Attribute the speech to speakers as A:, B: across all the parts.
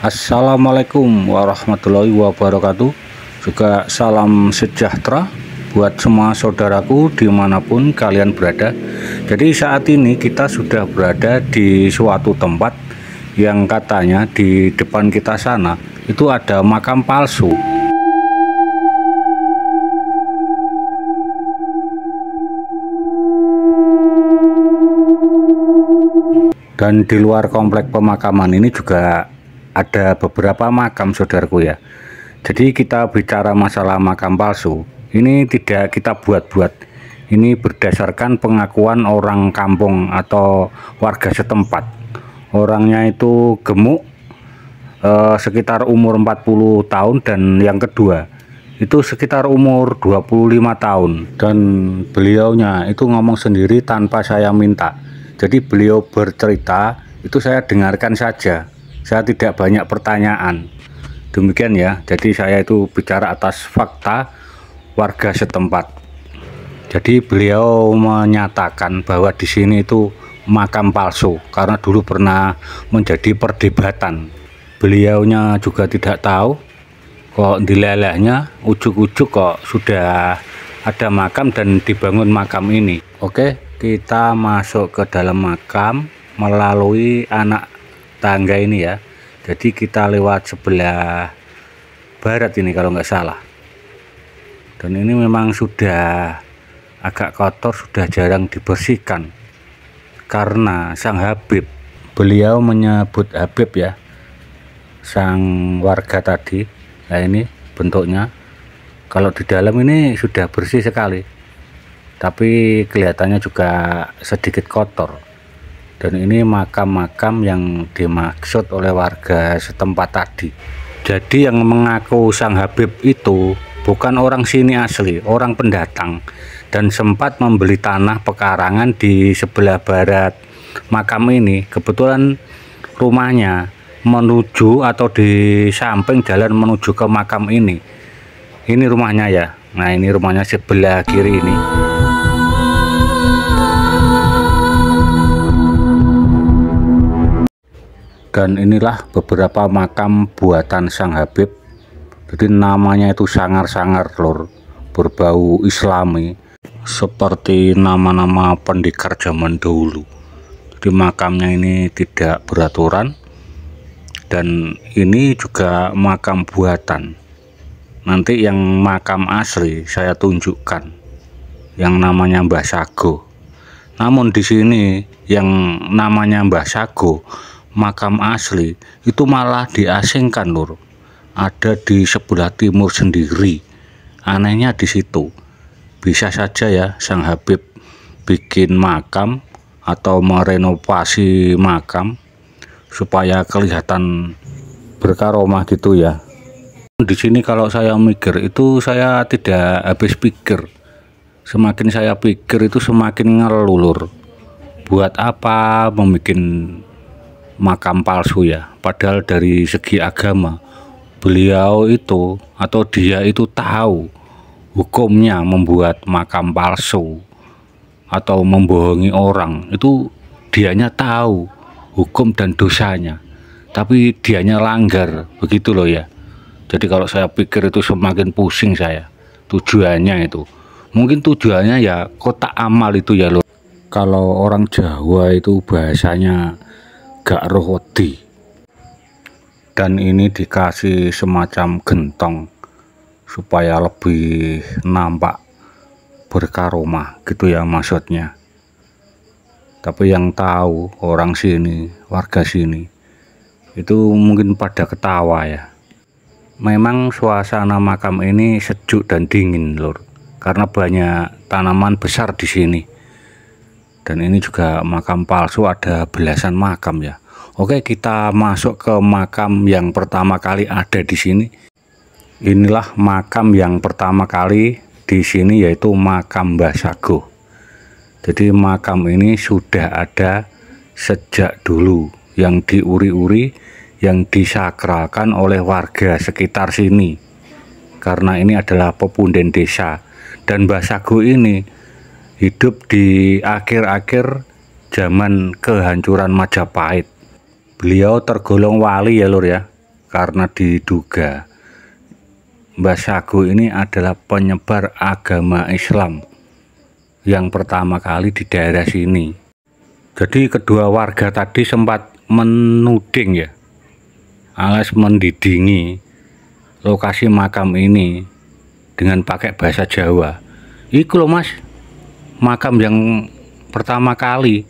A: Assalamualaikum warahmatullahi wabarakatuh. Juga salam sejahtera buat semua saudaraku dimanapun kalian berada. Jadi saat ini kita sudah berada di suatu tempat yang katanya di depan kita sana itu ada makam palsu. Dan di luar komplek pemakaman ini juga ada beberapa makam, saudaraku ya. Jadi kita bicara masalah makam palsu, ini tidak kita buat-buat. Ini berdasarkan pengakuan orang kampung atau warga setempat. Orangnya itu gemuk, sekitar umur 40 tahun, dan yang kedua itu sekitar umur 25 tahun. Dan beliaunya itu ngomong sendiri tanpa saya minta. Jadi beliau bercerita itu saya dengarkan saja, saya tidak banyak pertanyaan. Demikian ya, jadi saya itu bicara atas fakta warga setempat. Jadi beliau menyatakan bahwa di sini itu makam palsu karena dulu pernah menjadi perdebatan. Beliaunya juga tidak tahu kok dilelehnya ujuk-ujuk kok sudah ada makam dan dibangun makam ini. Oke, kita masuk ke dalam makam melalui anak tangga ini ya. Jadi kita lewat sebelah barat ini kalau nggak salah. Dan ini memang sudah agak kotor, sudah jarang dibersihkan karena sang Habib, beliau menyebut Habib ya, sang warga tadi. Nah ini bentuknya, kalau di dalam ini sudah bersih sekali, tapi kelihatannya juga sedikit kotor. Dan ini makam-makam yang dimaksud oleh warga setempat tadi. Jadi yang mengaku sang Habib itu bukan orang sini asli, orang pendatang, dan sempat membeli tanah pekarangan di sebelah barat makam ini. Kebetulan rumahnya menuju atau di samping jalan menuju ke makam ini. Ini rumahnya ya. Nah ini rumahnya sebelah kiri ini. Dan inilah beberapa makam buatan sang Habib. Jadi namanya itu sangar-sangar lor, berbau islami, seperti nama-nama pendekar zaman dahulu. Jadi makamnya ini tidak beraturan, dan ini juga makam buatan. Nanti yang makam asli saya tunjukkan, yang namanya Mbah Sago. Namun di sini yang namanya Mbah Sago, makam asli itu malah diasingkan lur. Ada di sebelah timur sendiri. Anehnya di situ. Bisa saja ya sang Habib bikin makam atau merenovasi makam supaya kelihatan berkaromah gitu ya. Di sini kalau saya mikir itu saya tidak habis pikir. Semakin saya pikir itu semakin ngelulur. Buat apa membuat makam palsu ya? Padahal dari segi agama beliau itu atau dia itu tahu hukumnya membuat makam palsu atau membohongi orang. Itu dianya tahu hukum dan dosanya, tapi dianya langgar, begitu loh ya. Jadi kalau saya pikir itu semakin pusing saya. Tujuannya itu mungkin tujuannya ya kotak amal itu ya loh. Kalau orang Jawa itu bahasanya gak rohodi. Dan ini dikasih semacam gentong supaya lebih nampak berkaromah gitu ya maksudnya. Tapi yang tahu orang sini, warga sini itu mungkin pada ketawa ya. Memang suasana makam ini sejuk dan dingin lur, karena banyak tanaman besar di sini. Dan ini juga makam palsu, ada belasan makam ya. Oke, kita masuk ke makam yang pertama kali ada di sini. Inilah makam yang pertama kali di sini, yaitu makam Mbah Sago. Jadi makam ini sudah ada sejak dulu, yang diuri-uri, yang disakralkan oleh warga sekitar sini. Karena ini adalah pepunden desa. Dan Mbah Sago ini hidup di akhir-akhir zaman kehancuran Majapahit. Beliau tergolong wali ya lur ya. karena diduga Mbah Sago ini adalah penyebar agama Islam yang pertama kali di daerah sini. Jadi kedua warga tadi sempat menuding ya, alias mendidingi lokasi makam ini dengan pakai bahasa Jawa. Iku loh mas, makam yang pertama kali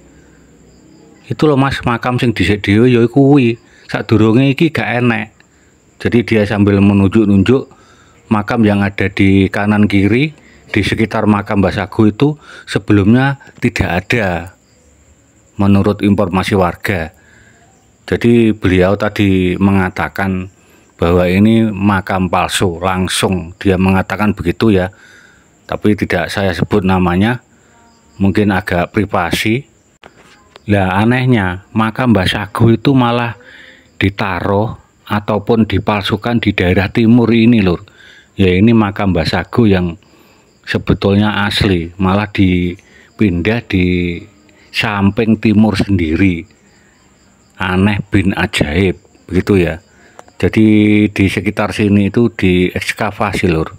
A: itu loh mas, makam sing dhisik dhewe ya kuwi, sadurunge iki gak enek. Jadi dia sambil menunjuk-nunjuk makam yang ada di kanan kiri di sekitar makam Mbah Sago itu sebelumnya tidak ada menurut informasi warga. Jadi beliau tadi mengatakan bahwa ini makam palsu, langsung dia mengatakan begitu ya, tapi tidak saya sebut namanya, mungkin agak privasi. Lah anehnya makam Mbah Sago itu malah ditaruh ataupun dipalsukan di daerah timur ini lur. Ya ini makam Mbah Sago yang sebetulnya asli malah dipindah di samping timur sendiri. Aneh bin ajaib begitu ya. Jadi di sekitar sini itu diekskavasi lur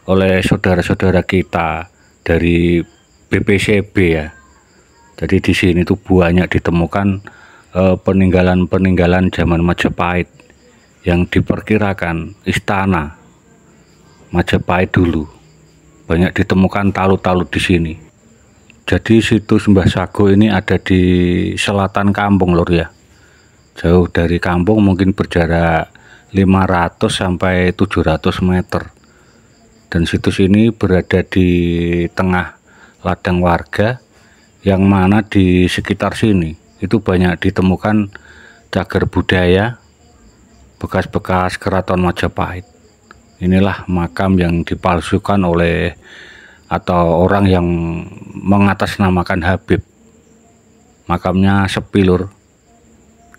A: oleh saudara-saudara kita dari BPCB ya. Jadi di sini tuh banyak ditemukan peninggalan-peninggalan zaman Majapahit yang diperkirakan istana Majapahit dulu. Banyak ditemukan talut-talut di sini. Jadi situs Mbah Sago ini ada di selatan kampung lur ya. Jauh dari kampung, mungkin berjarak 500 sampai 700 meter. Dan situs ini berada di tengah ladang warga, yang mana di sekitar sini itu banyak ditemukan cagar budaya bekas-bekas keraton Majapahit. Inilah makam yang dipalsukan oleh atau orang yang mengatasnamakan Habib. Makamnya sepi lur,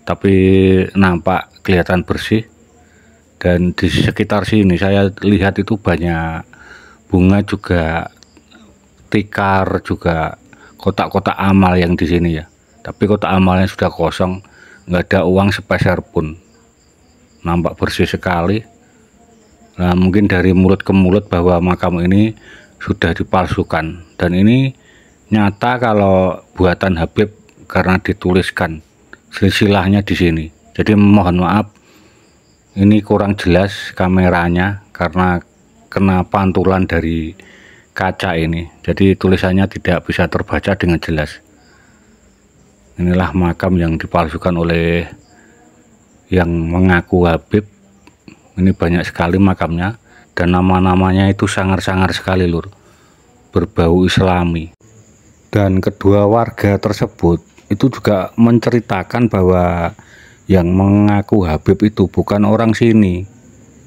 A: tapi nampak kelihatan bersih. Dan di sekitar sini saya lihat itu banyak bunga juga, tikar juga, kotak-kotak amal yang di sini ya. Tapi kotak amalnya sudah kosong, nggak ada uang sepeser pun. Nampak bersih sekali. Nah, mungkin dari mulut ke mulut bahwa makam ini sudah dipalsukan, dan ini nyata kalau buatan Habib karena dituliskan silsilahnya di sini. Jadi mohon maaf ini kurang jelas kameranya karena kena pantulan dari kaca ini, jadi tulisannya tidak bisa terbaca dengan jelas. Inilah makam yang dipalsukan oleh yang mengaku Habib. Ini banyak sekali makamnya dan nama-namanya itu sangar-sangar sekali lur, berbau Islami. Dan kedua warga tersebut itu juga menceritakan bahwa yang mengaku Habib itu bukan orang sini.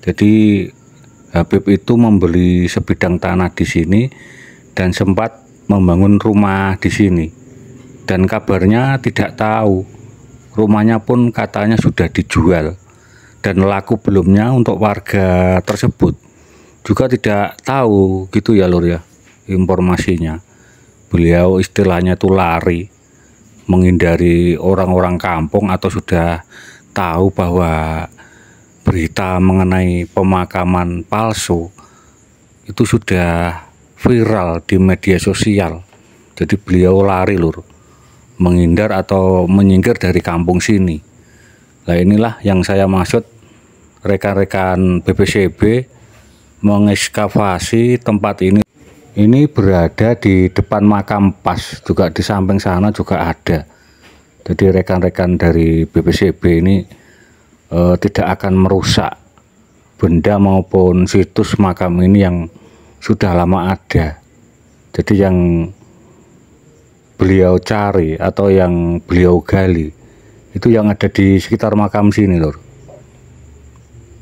A: Jadi Habib itu membeli sebidang tanah di sini dan sempat membangun rumah di sini. Dan kabarnya tidak tahu, rumahnya pun katanya sudah dijual. Dan laku belumnya untuk warga tersebut juga tidak tahu gitu ya lur ya informasinya. Beliau istilahnya itu lari, menghindari orang-orang kampung, atau sudah tahu bahwa berita mengenai pemakaman palsu itu sudah viral di media sosial. Jadi beliau lari lur, menghindar atau menyingkir dari kampung sini. Nah inilah yang saya maksud, rekan-rekan BPCB mengekskavasi tempat ini. Ini berada di depan makam pas, juga di samping sana juga ada. Jadi rekan-rekan dari BPCB ini tidak akan merusak benda maupun situs makam ini yang sudah lama ada. Jadi yang beliau cari atau yang beliau gali itu yang ada di sekitar makam sini lur.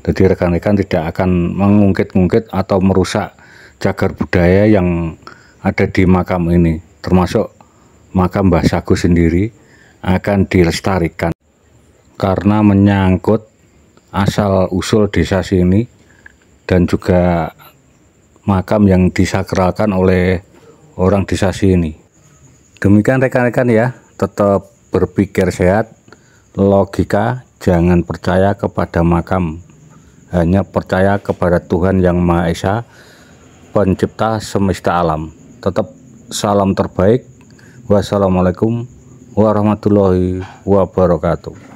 A: Jadi rekan-rekan tidak akan mengungkit-ungkit atau merusak cagar budaya yang ada di makam ini, termasuk makam Mbah Sago sendiri akan dilestarikan karena menyangkut asal usul desa sini dan juga makam yang disakralkan oleh orang desa sini. Demikian rekan-rekan ya, tetap berpikir sehat, logika, Jangan percaya kepada makam, hanya percaya kepada Tuhan Yang Maha Esa, pencipta semesta alam. Tetap salam terbaik. Wassalamualaikum warahmatullahi wabarakatuh.